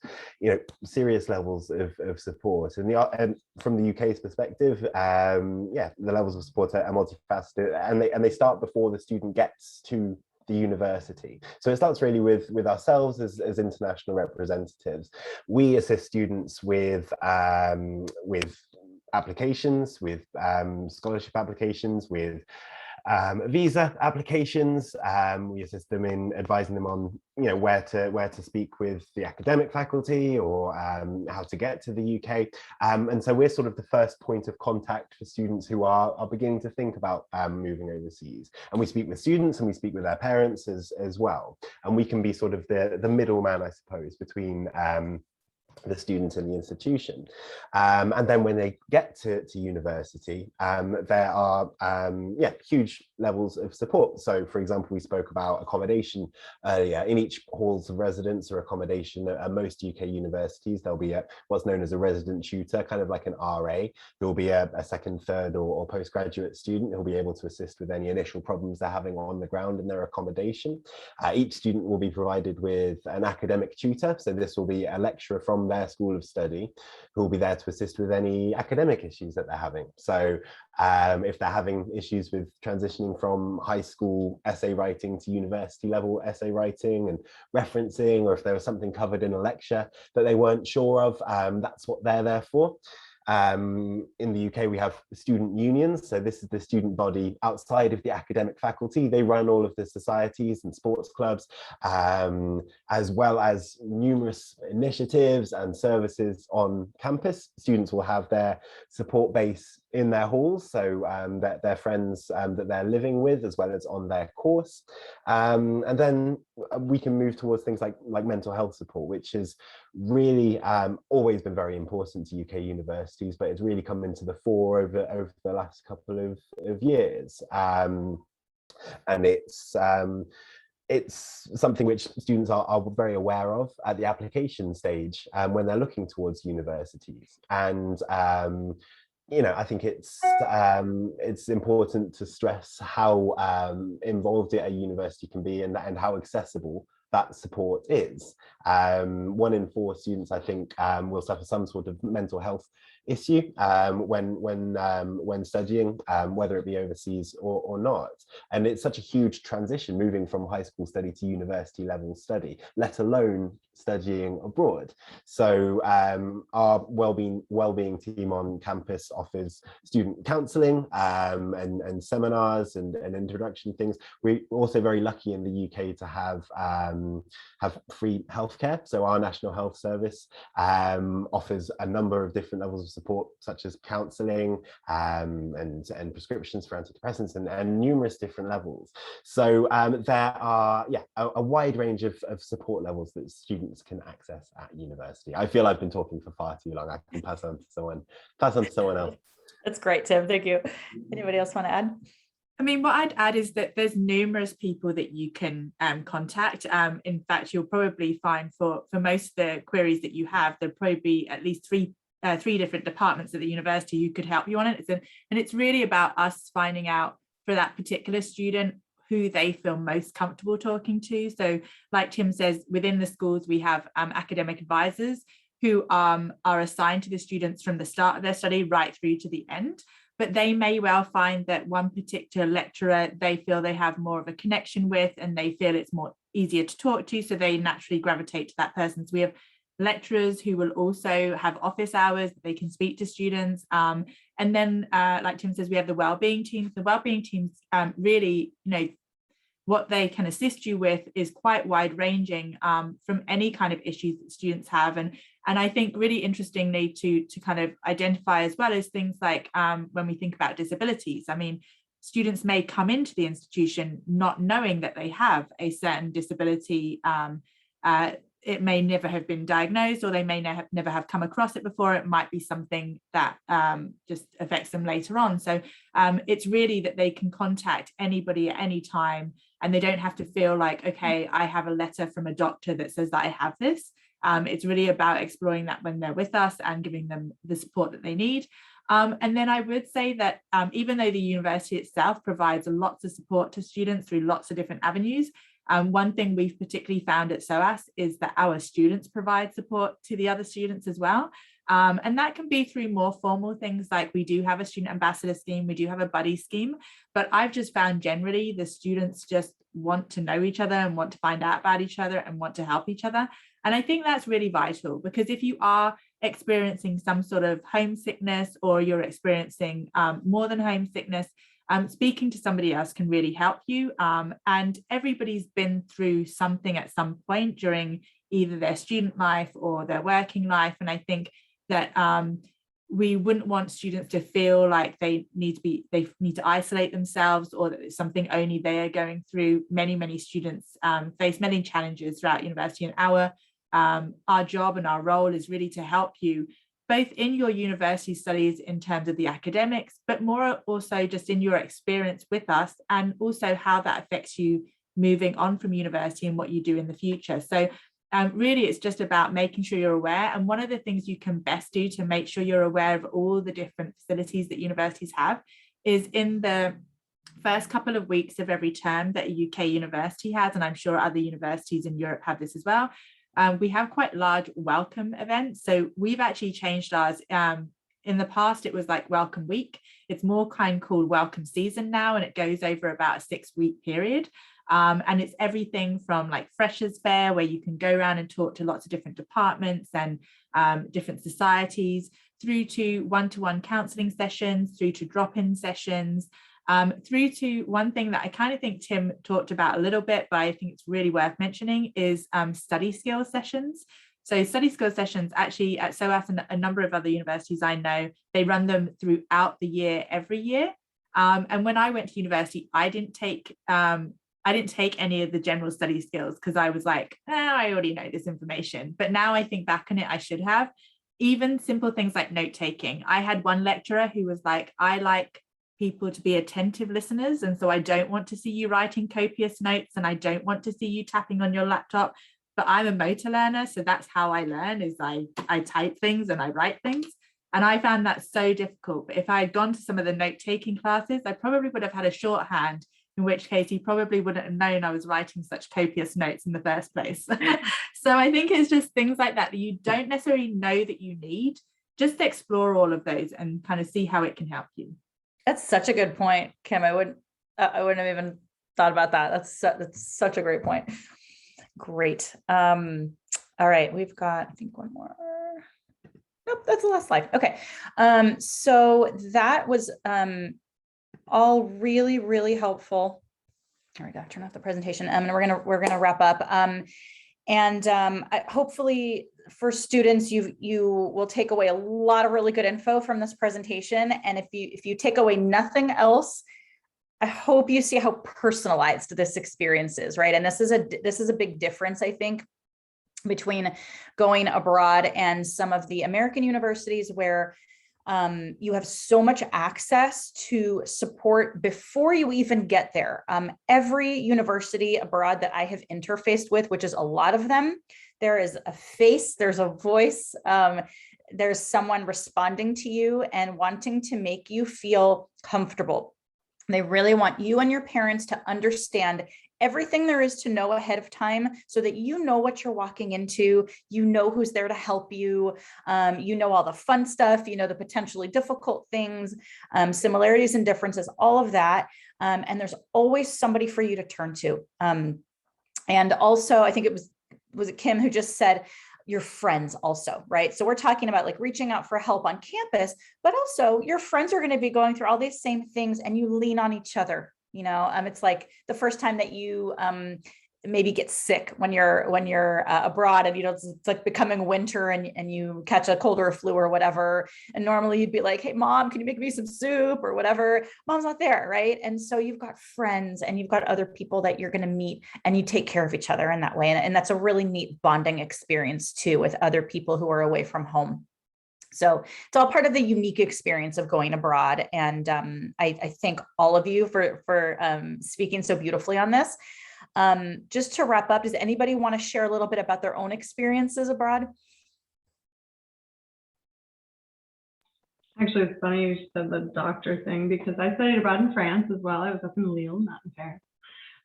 [SPEAKER 2] serious levels of support. And from the UK's perspective, the levels of support are multifaceted, and they start before the student gets to the university. So it starts really with ourselves as international representatives. We assist students with applications, with scholarship applications, with visa applications. We assist them in advising them on, where to speak with the academic faculty, or how to get to the UK. And so we're sort of the first point of contact for students who are beginning to think about moving overseas. And we speak with students and we speak with their parents as well. And we can be sort of the middleman, I suppose, between the student and the institution. And then when they get to university, there are huge levels of support. So for example, we spoke about accommodation earlier. In each halls of residence or accommodation at most UK universities, there'll be what's known as a resident tutor, kind of like an RA, who will be a second, third or postgraduate student who'll be able to assist with any initial problems they're having on the ground in their accommodation. Each student will be provided with an academic tutor. So this will be a lecturer from their school of study who will be there to assist with any academic issues that they're having. So if they're having issues with transitioning from high school essay writing to university level essay writing and referencing, or if there was something covered in a lecture that they weren't sure of, that's what they're there for. In the UK, we have student unions. So this is the student body outside of the academic faculty. They run all of the societies and sports clubs, as well as numerous initiatives and services on campus. Students will have their support base in their halls, so their friends that they're living with, as well as on their course. And then we can move towards things like mental health support, which has really always been very important to UK universities, but it's really come into the fore over the last couple of years. And it's something which students are very aware of at the application stage when they're looking towards universities. And I think it's important to stress how involved a university can be, and how accessible that support is. 1 in 4 students, I think, will suffer some sort of mental health issue when studying, whether it be overseas or not. And it's such a huge transition moving from high school study to university level study, let alone studying abroad. So our wellbeing team on campus offers student counselling and seminars and introduction things. We're also very lucky in the UK to have free healthcare. So our National Health Service offers a number of different levels of support, such as counselling and prescriptions for antidepressants and numerous different levels. So there are a wide range of support levels that students can access at university. I feel I've been talking for far too long. I can pass on to someone else.
[SPEAKER 1] That's great, Tim. Thank you. Anybody else want to add?
[SPEAKER 5] I mean, what I'd add is that there's numerous people that you can contact. In fact, you'll probably find for most of the queries that you have, there'll probably be at least three different departments at the university who could help you on it. And it's really about us finding out for that particular student who they feel most comfortable talking to. So like Tim says, within the schools, we have academic advisors who are assigned to the students from the start of their study right through to the end. But they may well find that one particular lecturer they feel they have more of a connection with, and they feel it's more easier to talk to, so they naturally gravitate to that person. So we have lecturers who will also have office hours that they can speak to students. And then, like Tim says, we have the wellbeing teams. The wellbeing teams really, what they can assist you with is quite wide ranging from any kind of issues that students have. And I think really interestingly to kind of identify as well as things like when we think about disabilities. I mean, students may come into the institution not knowing that they have a certain disability. It may never have been diagnosed, or they may never have come across it before. It might be something that just affects them later on. So it's really that they can contact anybody at any time, and they don't have to feel like, okay, I have a letter from a doctor that says that I have this. It's really about exploring that when they're with us and giving them the support that they need. And then I would say that even though the university itself provides lots of support to students through lots of different avenues, one thing we've particularly found at SOAS is that our students provide support to the other students as well. And that can be through more formal things, like we do have a student ambassador scheme, we do have a buddy scheme, but I've just found generally the students just want to know each other and want to find out about each other and want to help each other. And I think that's really vital, because if you are experiencing some sort of homesickness, or you're experiencing more than homesickness, speaking to somebody else can really help you. And everybody's been through something at some point during either their student life or their working life. And I think that we wouldn't want students to feel like they need to isolate themselves, or that it's something only they are going through. Many students face many challenges throughout university, and our job and our role is really to help you both in your university studies in terms of the academics, but more also just in your experience with us, and also how that affects you moving on from university and what you do in the future. So really, it's just about making sure you're aware. And one of the things you can best do to make sure you're aware of all the different facilities that universities have is in the first couple of weeks of every term that a UK university has, and I'm sure other universities in Europe have this as well. We have quite large welcome events. So we've actually changed ours. In the past, it was like Welcome Week. It's more called Welcome Season now, and it goes over about a 6-week period. And it's everything from like Freshers Fair, where you can go around and talk to lots of different departments and different societies, through to one-to-one counselling sessions, through to drop-in sessions, through to one thing that I kind of think Tim talked about a little bit, but I think it's really worth mentioning, is study skills sessions. So study skills sessions actually at SOAS and a number of other universities I know, they run them throughout the year, every year. And when I went to university, I didn't take any of the general study skills because I was like, I already know this information. But now I think back on it, I should have. Even simple things like note taking. I had one lecturer who was like, I like people to be attentive listeners, and so I don't want to see you writing copious notes, and I don't want to see you tapping on your laptop, but I'm a motor learner, so that's how I learn, is I type things and I write things. And I found that so difficult. But if I had gone to some of the note-taking classes, I probably would have had a shorthand, in which case he probably wouldn't have known I was writing such copious notes in the first place. So I think it's just things like that you don't necessarily know that you need. Just explore all of those and kind of see how it can help you.
[SPEAKER 1] That's such a good point, Kim. I wouldn't have even thought about that. That's such a great point. Great. All right, we've got, I think, one more. Nope, that's the last slide. Okay. So that was all really, really helpful. There we go. Turn off the presentation. And we're gonna wrap up. Hopefully for students, you will take away a lot of really good info from this presentation. And if you take away nothing else, I hope you see how personalized this experience is, right? And this is a big difference, I think, between going abroad and some of the American universities where you have so much access to support before you even get there. Every university abroad that I have interfaced with, which is a lot of them, there is a face, there's a voice, there's someone responding to you and wanting to make you feel comfortable. They really want you and your parents to understand everything there is to know ahead of time, so that you know what you're walking into, you know who's there to help you, you know all the fun stuff, you know the potentially difficult things, similarities and differences, all of that. And there's always somebody for you to turn to. And also, I think was it Kim who just said, your friends also, right? So we're talking about like reaching out for help on campus, but also your friends are going to be going through all these same things, and you lean on each other. You know, it's like the first time that you maybe get sick when you're abroad, and it's like becoming winter and you catch a cold or a flu or whatever. And normally you'd be like, hey, mom, can you make me some soup or whatever? Mom's not there, right? And so you've got friends and you've got other people that you're going to meet, and you take care of each other in that way. And that's a really neat bonding experience too, with other people who are away from home. So it's all part of the unique experience of going abroad. And I thank all of you for speaking so beautifully on this. Just to wrap up, does anybody want to share a little bit about their own experiences abroad?
[SPEAKER 4] Actually, it's funny you said the doctor thing, because I studied abroad in France as well. I was up in Lille, not in Paris.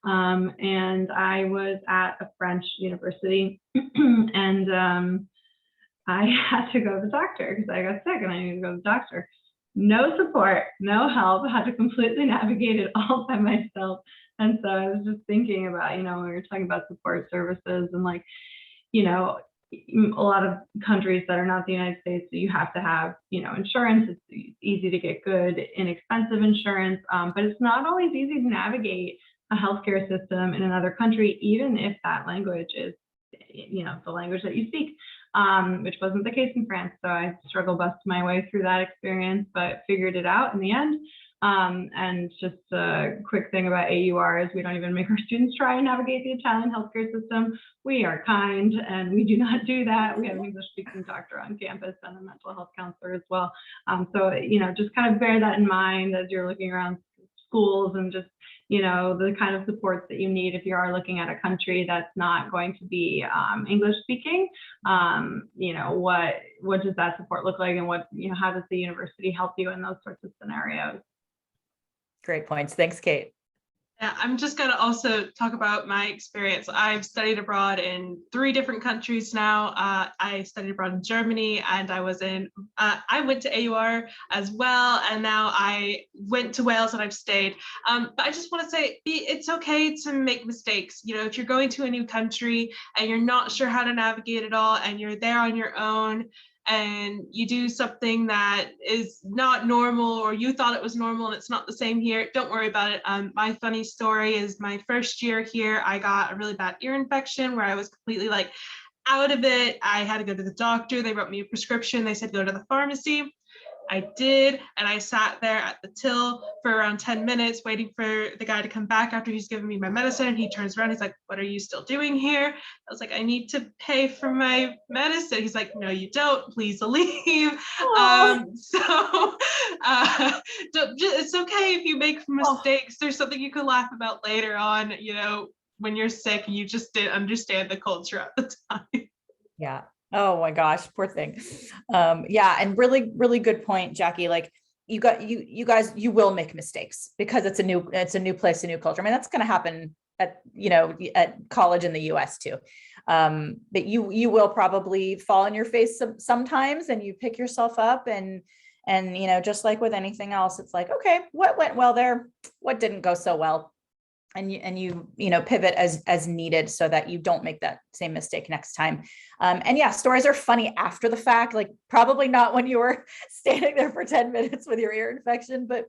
[SPEAKER 4] And I was at a French university and I had to go to the doctor because I got sick and I needed to go to the doctor. No support, no help, I had to completely navigate it all by myself. And so I was just thinking about, when we were talking about support services and a lot of countries that are not the United States, you have to have, insurance. It's easy to get good, inexpensive insurance, but it's not always easy to navigate a healthcare system in another country, even if that language is, the language that you speak, which wasn't the case in France. So I struggled busted my way through that experience, but figured it out in the end. And just a quick thing about AUR is we don't even make our students try and navigate the Italian healthcare system. We are kind and we do not do that. We have an English speaking doctor on campus and a mental health counselor as well. So, just kind of bear that in mind as you're looking around schools and just, the kind of supports that you need if you are looking at a country that's not going to be English speaking. What does that support look like, and how does the university help you in those sorts of scenarios?
[SPEAKER 1] Great points. Thanks, Kate.
[SPEAKER 6] Yeah, I'm just going to also talk about my experience. I've studied abroad in 3 different countries now. I studied abroad in Germany, and I went to AUR as well, and now I went to Wales and I've stayed. But I just want to say it's okay to make mistakes. If you're going to a new country and you're not sure how to navigate it all and you're there on your own, and you do something that is not normal, or you thought it was normal and it's not the same here, don't worry about it. My funny story is my first year here, I got a really bad ear infection where I was completely out of it. I had to go to the doctor. They wrote me a prescription. They said, go to the pharmacy. I did, and I sat there at the till for around 10 minutes waiting for the guy to come back after he's given me my medicine, and he turns around, he's like, what are you still doing here? I was like, I need to pay for my medicine. He's like, no, you don't, please leave. It's okay if you make mistakes. There's something you can laugh about later on, when you're sick and you just didn't understand the culture at the time.
[SPEAKER 1] Yeah. Oh my gosh, poor thing. Yeah. And really, really good point, Jackie. You guys, you will make mistakes because it's a new place, a new culture. I mean, that's going to happen at college in the US too. But you will probably fall on your face sometimes, and you pick yourself up and just like with anything else, it's like, okay, what went well there? What didn't go so well? And you pivot as needed so that you don't make that same mistake next time. And yeah, stories are funny after the fact, probably not when you were standing there for 10 minutes with your ear infection, but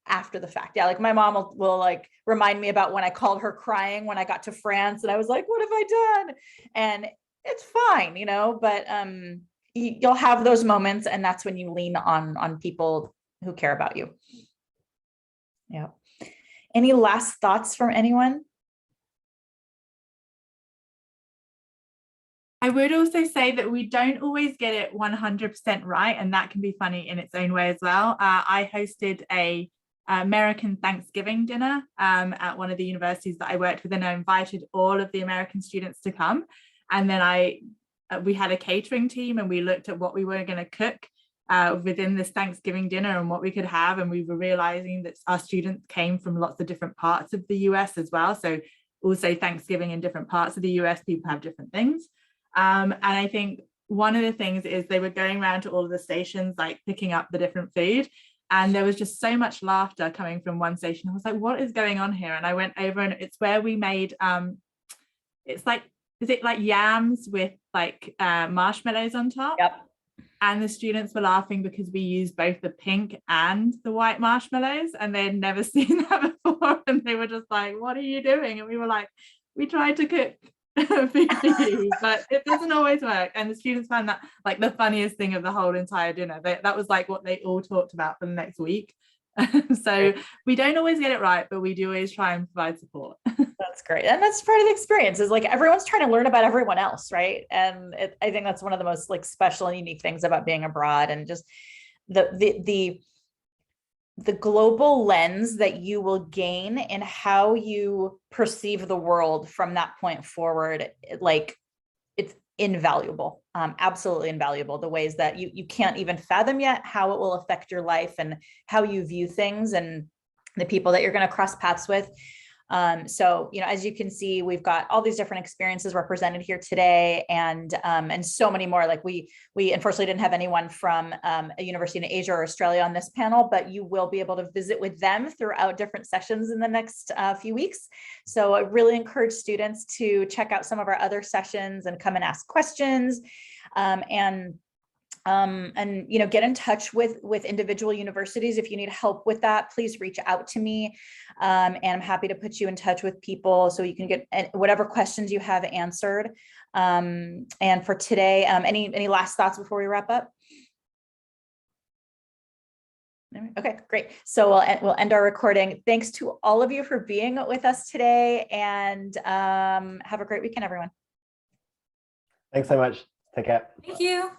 [SPEAKER 1] after the fact. Yeah. My mom will remind me about when I called her crying when I got to France, and I was like, what have I done? And it's fine, but you'll have those moments, and that's when you lean on people who care about you. Yeah. Any last thoughts from anyone?
[SPEAKER 5] I would also say that we don't always get it 100% right, and that can be funny in its own way as well. I hosted a American Thanksgiving dinner at one of the universities that I worked with, and I invited all of the American students to come. And then we had a catering team, and we looked at what we were going to cook within this Thanksgiving dinner and what we could have. And we were realizing that our students came from lots of different parts of the US as well. So also Thanksgiving in different parts of the US, people have different things. And I think one of the things is they were going around to all of the stations, picking up the different food. And there was just so much laughter coming from one station. I was like, what is going on here? And I went over, and it's where we made, is it yams with marshmallows on top?
[SPEAKER 1] Yep.
[SPEAKER 5] And the students were laughing because we used both the pink and the white marshmallows, and they'd never seen that before. And they were just like, what are you doing? And we were like, we tried to cook food for you, but it doesn't always work. And the students found that the funniest thing of the whole entire dinner. That was what they all talked about for the next week. So we don't always get it right, but we do always try and provide support.
[SPEAKER 1] That's great. And that's part of the experience, is everyone's trying to learn about everyone else, right? And I think that's one of the most special and unique things about being abroad, and just the global lens that you will gain in how you perceive the world from that point forward. It's invaluable, absolutely invaluable. The ways that you can't even fathom yet how it will affect your life and how you view things and the people that you're going to cross paths with. So, as you can see, we've got all these different experiences represented here today, and so many more. Like we unfortunately didn't have anyone from a university in Asia or Australia on this panel, but you will be able to visit with them throughout different sessions in the next few weeks. So I really encourage students to check out some of our other sessions and come and ask questions, and get in touch with individual universities. If you need help with that, please reach out to me, and I'm happy to put you in touch with people so you can get whatever questions you have answered. And for today, any last thoughts before we wrap up? Okay, great. So we'll end our recording. Thanks to all of you for being with us today, and have a great weekend, everyone.
[SPEAKER 2] Thanks so much. Take care.
[SPEAKER 3] Thank you.